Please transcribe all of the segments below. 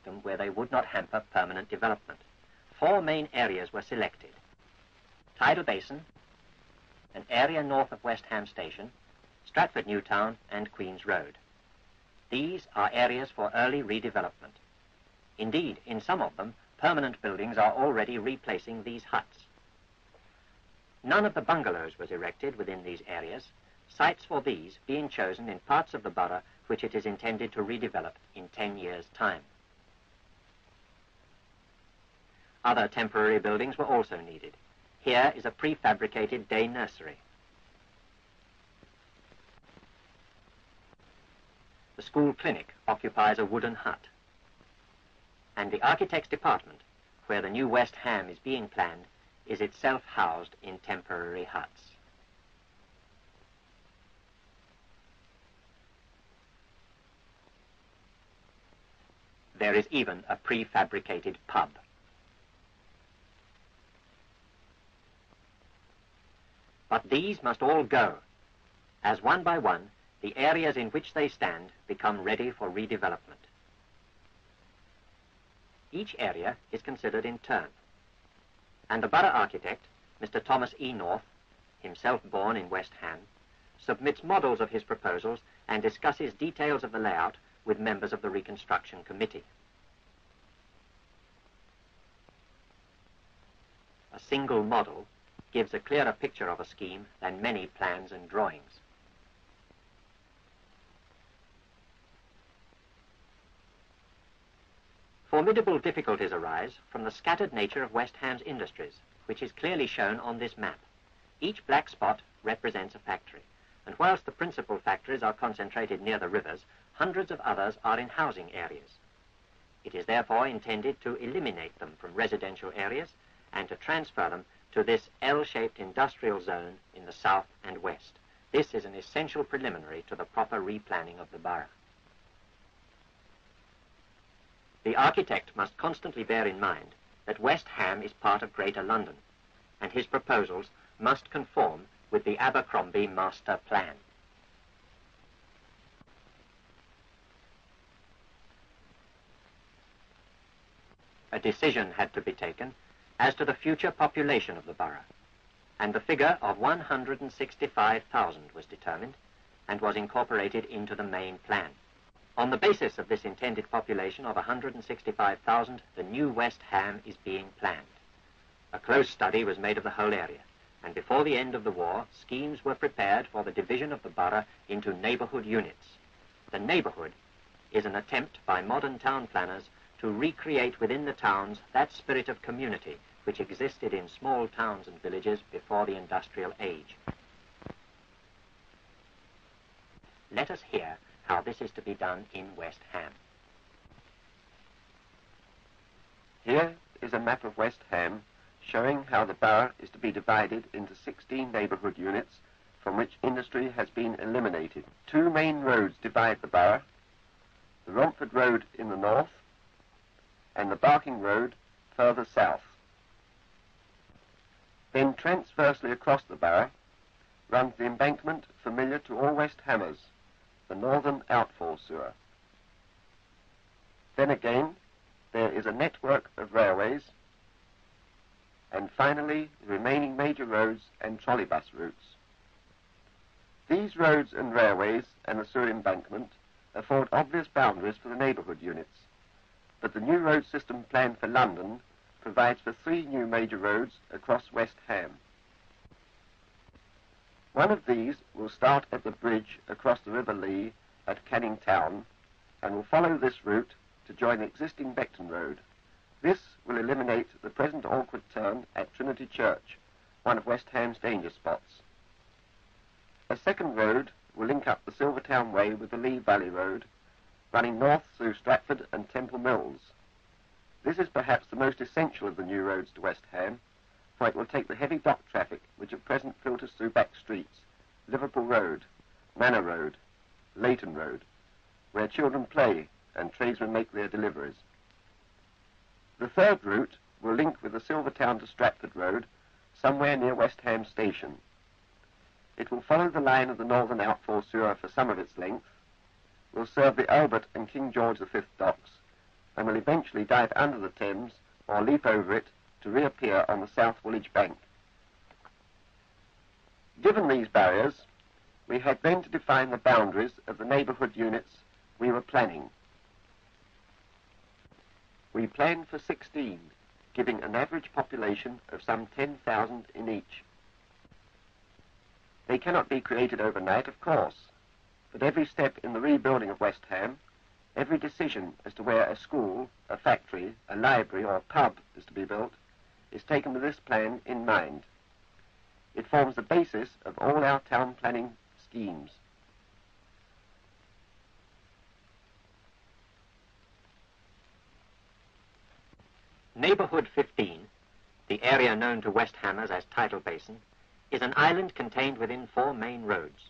them where they would not hamper permanent development. 4 main areas were selected: Tidal Basin, an area north of West Ham Station, Stratford New Town, and Queen's Road. These are areas for early redevelopment. Indeed, in some of them, permanent buildings are already replacing these huts. None of the bungalows was erected within these areas, sites for these being chosen in parts of the borough which it is intended to redevelop in 10 years' time. Other temporary buildings were also needed. Here is a prefabricated day nursery. The school clinic occupies a wooden hut. And the architect's department, where the new West Ham is being planned, is itself housed in temporary huts. There is even a prefabricated pub. But these must all go, as one by one, the areas in which they stand become ready for redevelopment. Each area is considered in turn, and the borough architect, Mr. Thomas E. North, himself born in West Ham, submits models of his proposals and discusses details of the layout with members of the Reconstruction Committee. A single model gives a clearer picture of a scheme than many plans and drawings. Formidable difficulties arise from the scattered nature of West Ham's industries, which is clearly shown on this map. Each black spot represents a factory, and whilst the principal factories are concentrated near the rivers, hundreds of others are in housing areas. It is therefore intended to eliminate them from residential areas and to transfer them to this L-shaped industrial zone in the south and west. This is an essential preliminary to the proper replanning of the borough. The architect must constantly bear in mind that West Ham is part of Greater London, and his proposals must conform with the Abercrombie Master Plan. A decision had to be taken as to the future population of the borough, and the figure of 165,000 was determined and was incorporated into the main plan. On the basis of this intended population of 165,000, the new West Ham is being planned. A close study was made of the whole area, and before the end of the war, schemes were prepared for the division of the borough into neighbourhood units. The neighbourhood is an attempt by modern town planners to recreate within the towns that spirit of community which existed in small towns and villages before the industrial age. Let us hear how this is to be done in West Ham. Here is a map of West Ham showing how the borough is to be divided into 16 neighbourhood units from which industry has been eliminated. 2 main roads divide the borough, the Romford Road in the north and the Barking Road further south. Then transversely across the borough runs the embankment familiar to all West Hammers, the northern outfall sewer. Then again, there is a network of railways, and finally the remaining major roads and trolleybus routes. These roads and railways and the sewer embankment afford obvious boundaries for the neighbourhood units, but the new road system plan for London provides for 3 new major roads across West Ham. One of these will start at the bridge across the River Lee at Canning Town and will follow this route to join the existing Beckton Road. This will eliminate the present awkward turn at Trinity Church, one of West Ham's danger spots. A second road will link up the Silvertown Way with the Lee Valley Road, running north through Stratford and Temple Mills. This is perhaps the most essential of the new roads to West Ham, for it will take the heavy dock traffic which at present filters through back streets, Liverpool Road, Manor Road, Leighton Road, where children play and tradesmen make their deliveries. The third route will link with the Silvertown to Stratford Road, somewhere near West Ham Station. It will follow the line of the northern outfall sewer for some of its length, will serve the Albert and King George V docks, and will eventually dive under the Thames or leap over it to reappear on the South Woolwich bank. Given these barriers, we had then to define the boundaries of the neighbourhood units we were planning. We planned for 16, giving an average population of some 10,000 in each. They cannot be created overnight, of course, but every step in the rebuilding of West Ham, every decision as to where a school, a factory, a library or a pub is to be built, is taken with this plan in mind. It forms the basis of all our town planning schemes. Neighbourhood 15, the area known to West Hammers as Tidal Basin, is an island contained within 4 main roads.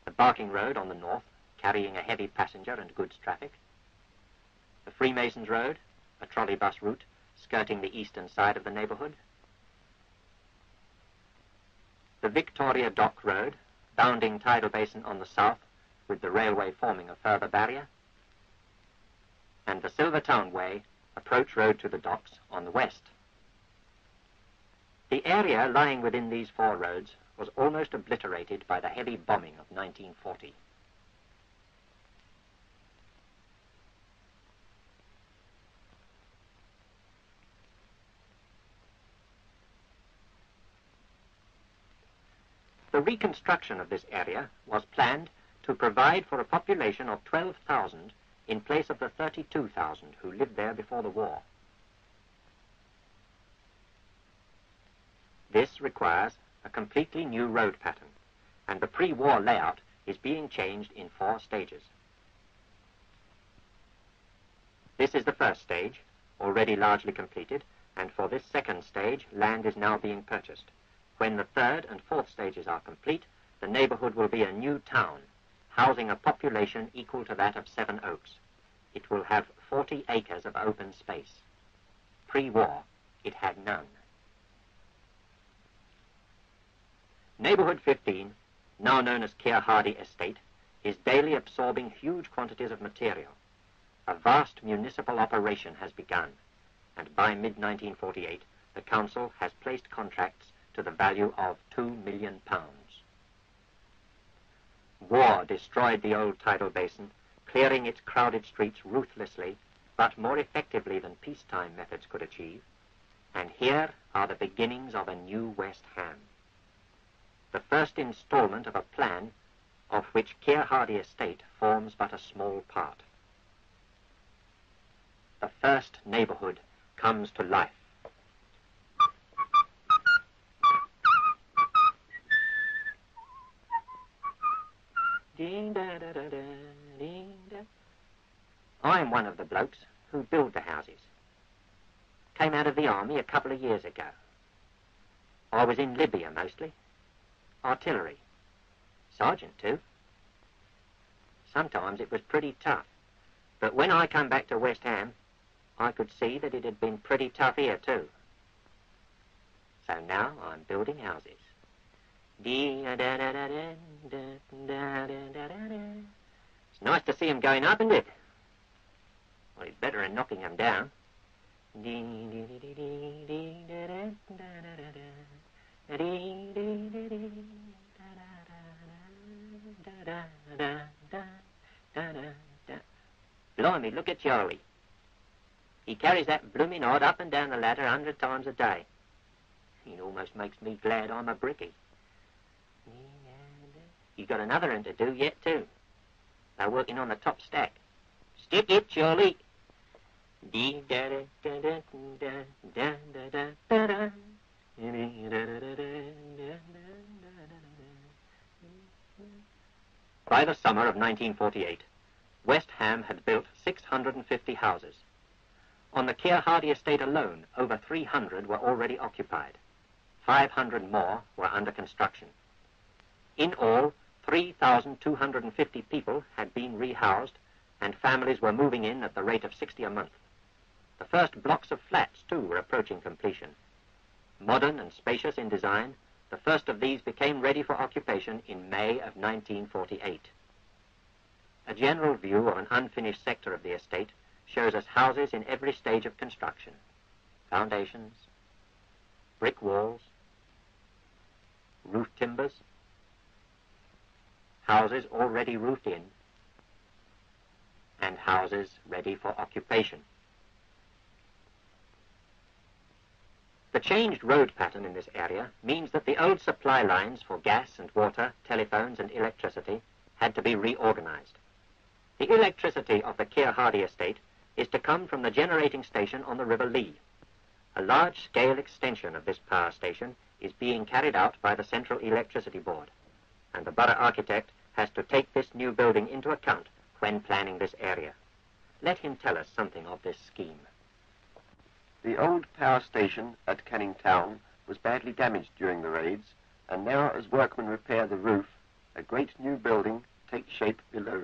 The Barking Road on the north, carrying a heavy passenger and goods traffic. The Freemasons Road, a trolley bus route, skirting the eastern side of the neighbourhood. The Victoria Dock Road, bounding Tidal Basin on the south, with the railway forming a further barrier. And the Silvertown Way, approach road to the docks on the west. The area lying within these 4 roads was almost obliterated by the heavy bombing of 1940. The reconstruction of this area was planned to provide for a population of 12,000 in place of the 32,000 who lived there before the war. This requires a completely new road pattern, and the pre-war layout is being changed in 4 stages. This is the first stage, already largely completed, and for this second stage, land is now being purchased. When the third and fourth stages are complete, the neighbourhood will be a new town, housing a population equal to that of Sevenoaks. It will have 40 acres of open space. Pre-war, it had none. Neighbourhood 15, now known as Keir Hardy Estate, is daily absorbing huge quantities of material. A vast municipal operation has begun, and by mid-1948, the council has placed contracts to the value of £2 million. War destroyed the old tidal basin, clearing its crowded streets ruthlessly, but more effectively than peacetime methods could achieve. And here are the beginnings of a new West Ham. The first installment of a plan of which Keir Hardy Estate forms but a small part. The first neighbourhood comes to life. I'm one of the blokes who build the houses. Came out of the army a couple of years ago. I was in Libya mostly. Artillery. Sergeant too. Sometimes it was pretty tough. But when I come back to West Ham, I could see that it had been pretty tough here too. So now I'm building houses. It's nice to see them going up, isn't it? Well, it's better than knocking them down. Blimey, look at Charlie. He carries that blooming odd up and down the ladder 100 times a day. It almost makes me glad I'm a brickie. You've got another end to do yet, too. They're working on the top stack. Stick it, Charlie. By the summer of 1948, West Ham had built 650 houses. On the Keir Hardy estate alone, over 300 were already occupied. 500 more were under construction. In all, 3,250 people had been rehoused, and families were moving in at the rate of 60 a month. The first blocks of flats, too, were approaching completion. Modern and spacious in design, the first of these became ready for occupation in May of 1948. A general view of an unfinished sector of the estate shows us houses in every stage of construction. Foundations, brick walls, roof timbers, houses already roofed in, and houses ready for occupation. The changed road pattern in this area means that the old supply lines for gas and water, telephones and electricity had to be reorganized. The electricity of the Keir Hardie estate is to come from the generating station on the River Lee. A large-scale extension of this power station is being carried out by the Central Electricity Board, and the borough architect has to take this new building into account when planning this area. Let him tell us something of this scheme. The old power station at Canning Town was badly damaged during the raids, and now as workmen repair the roof, a great new building takes shape below.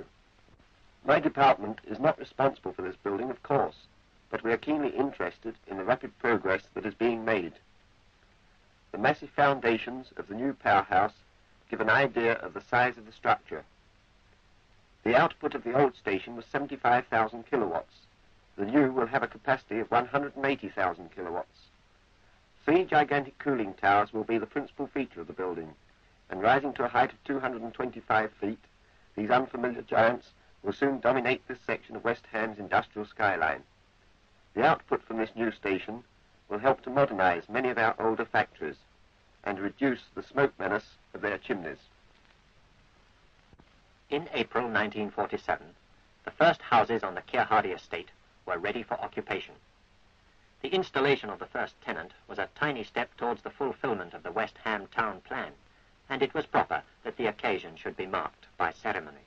My department is not responsible for this building, of course, but we are keenly interested in the rapid progress that is being made. The massive foundations of the new powerhouse give an idea of the size of the structure. The output of the old station was 75,000 kilowatts. The new will have a capacity of 180,000 kilowatts. 3 gigantic cooling towers will be the principal feature of the building, and rising to a height of 225 feet, these unfamiliar giants will soon dominate this section of West Ham's industrial skyline. The output from this new station will help to modernize many of our older factories and reduce the smoke menace of their chimneys. In April 1947, the first houses on the Keir Hardie estate were ready for occupation. The installation of the first tenant was a tiny step towards the fulfillment of the West Ham town plan, and it was proper that the occasion should be marked by ceremony.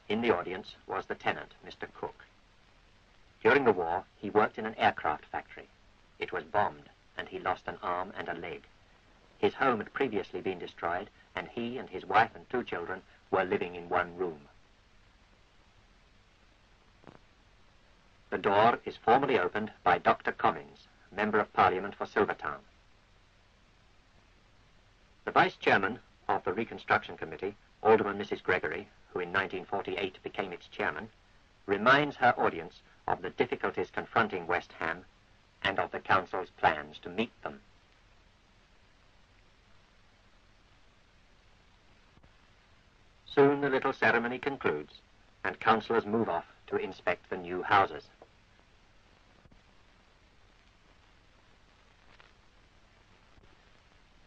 In the audience was the tenant, Mr. Cook. During the war, he worked in an aircraft factory. It was bombed, and he lost an arm and a leg. His home had previously been destroyed, and he and his wife and 2 children were living in one room. The door is formally opened by Dr. Commins, Member of Parliament for Silvertown. The Vice Chairman of the Reconstruction Committee, Alderman Mrs. Gregory, who in 1948 became its chairman, reminds her audience of the difficulties confronting West Ham and of the Council's plans to meet them. Soon the little ceremony concludes, and councillors move off to inspect the new houses.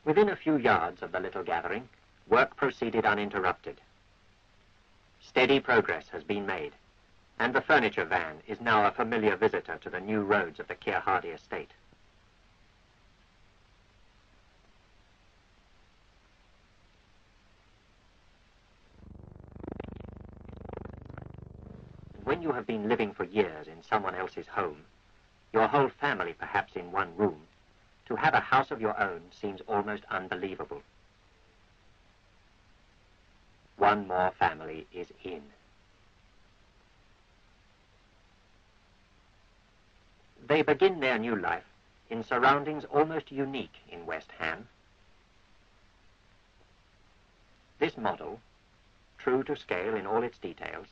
Within a few yards of the little gathering, work proceeded uninterrupted. Steady progress has been made, and the furniture van is now a familiar visitor to the new roads of the Keir Hardie estate. When you have been living for years in someone else's home, your whole family perhaps in one room, to have a house of your own seems almost unbelievable. One more family is in. They begin their new life in surroundings almost unique in West Ham. This model, true to scale in all its details,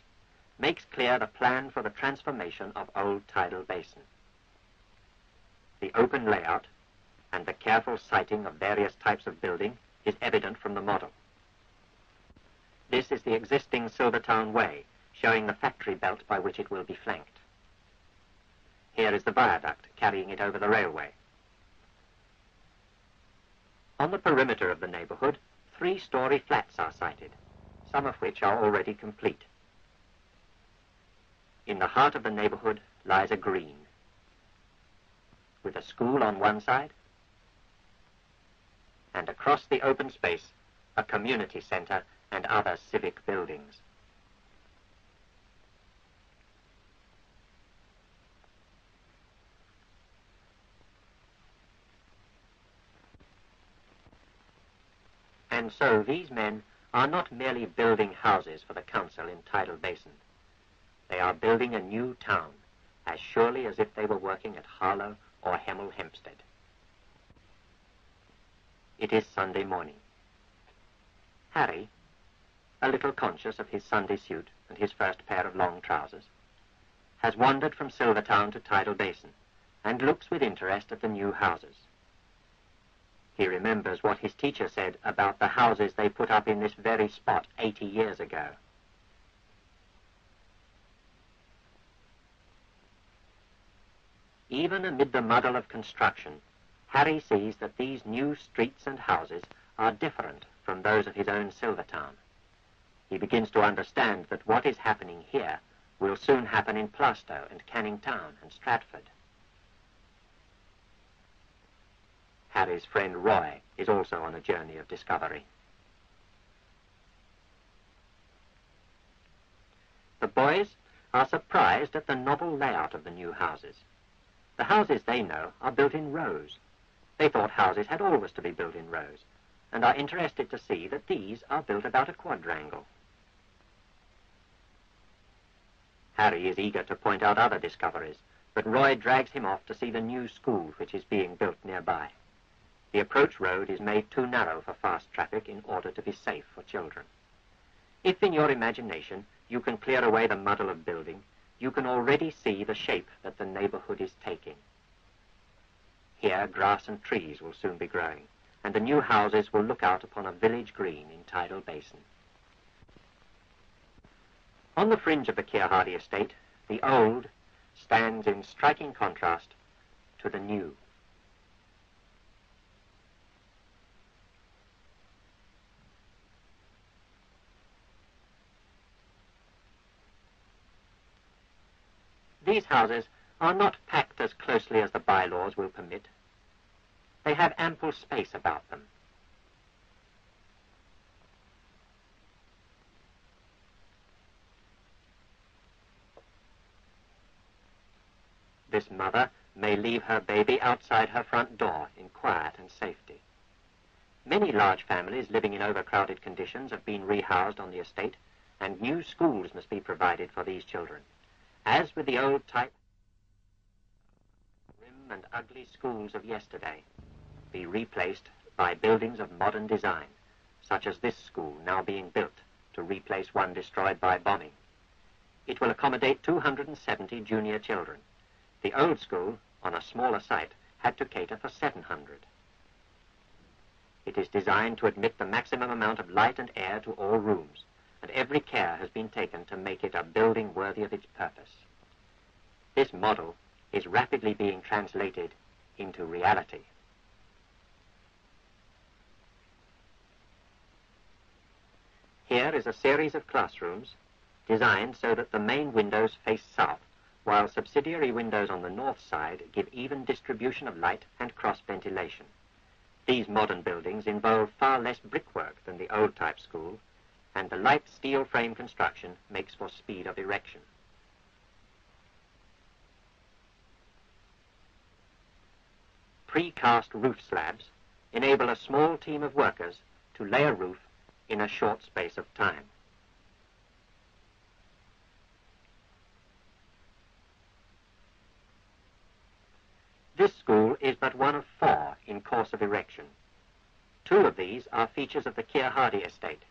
makes clear the plan for the transformation of Old Tidal Basin. The open layout and the careful siting of various types of building is evident from the model. This is the existing Silvertown Way, showing the factory belt by which it will be flanked. Here is the viaduct carrying it over the railway. On the perimeter of the neighbourhood, 3-story flats are sited, some of which are already complete. In the heart of the neighbourhood lies a green, with a school on one side, and across the open space, a community centre and other civic buildings. And so these men are not merely building houses for the council in Tidal Basin. They are building a new town, as surely as if they were working at Harlow or Hemel Hempstead. It is Sunday morning. Harry, a little conscious of his Sunday suit and his first pair of long trousers, has wandered from Silvertown to Tidal Basin and looks with interest at the new houses. He remembers what his teacher said about the houses they put up in this very spot 80 years ago. Even amid the muddle of construction, Harry sees that these new streets and houses are different from those of his own Silvertown. He begins to understand that what is happening here will soon happen in Plaistow and Canning Town and Stratford. Harry's friend Roy is also on a journey of discovery. The boys are surprised at the novel layout of the new houses. The houses they know are built in rows. They thought houses had always to be built in rows, and are interested to see that these are built about a quadrangle. Harry is eager to point out other discoveries, but Roy drags him off to see the new school which is being built nearby. The approach road is made too narrow for fast traffic in order to be safe for children. If in your imagination you can clear away the muddle of building, you can already see the shape that the neighborhood is taking. Here grass and trees will soon be growing, and the new houses will look out upon a village green in Tidal Basin. On the fringe of the Keir Hardie estate, the old stands in striking contrast to the new. These houses are not packed as closely as the bylaws will permit. They have ample space about them. This mother may leave her baby outside her front door in quiet and safety. Many large families living in overcrowded conditions have been rehoused on the estate, and new schools must be provided for these children. As with the old type, grim and ugly schools of yesterday be replaced by buildings of modern design, such as this school now being built to replace one destroyed by bombing. It will accommodate 270 junior children. The old school, on a smaller site, had to cater for 700. It is designed to admit the maximum amount of light and air to all rooms, and every care has been taken to make it a building worthy of its purpose. This model is rapidly being translated into reality. Here is a series of classrooms designed so that the main windows face south, while subsidiary windows on the north side give even distribution of light and cross ventilation. These modern buildings involve far less brickwork than the old type school, and the light steel frame construction makes for speed of erection. Precast roof slabs enable a small team of workers to lay a roof in a short space of time. This school is but one of 4 in course of erection. 2 of these are features of the Keir Hardie estate,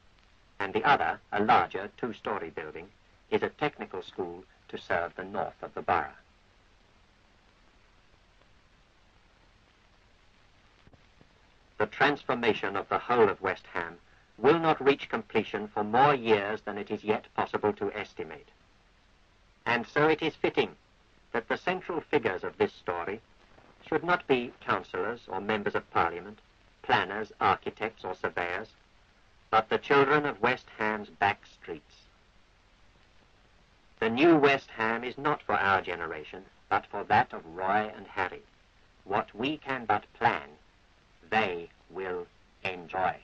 and the other, a larger 2-story building, is a technical school to serve the north of the borough. The transformation of the whole of West Ham will not reach completion for more years than it is yet possible to estimate. And so it is fitting that the central figures of this story should not be councillors or members of Parliament, planners, architects or surveyors, but the children of West Ham's back streets. The new West Ham is not for our generation, but for that of Roy and Harry. What we can but plan, they will enjoy.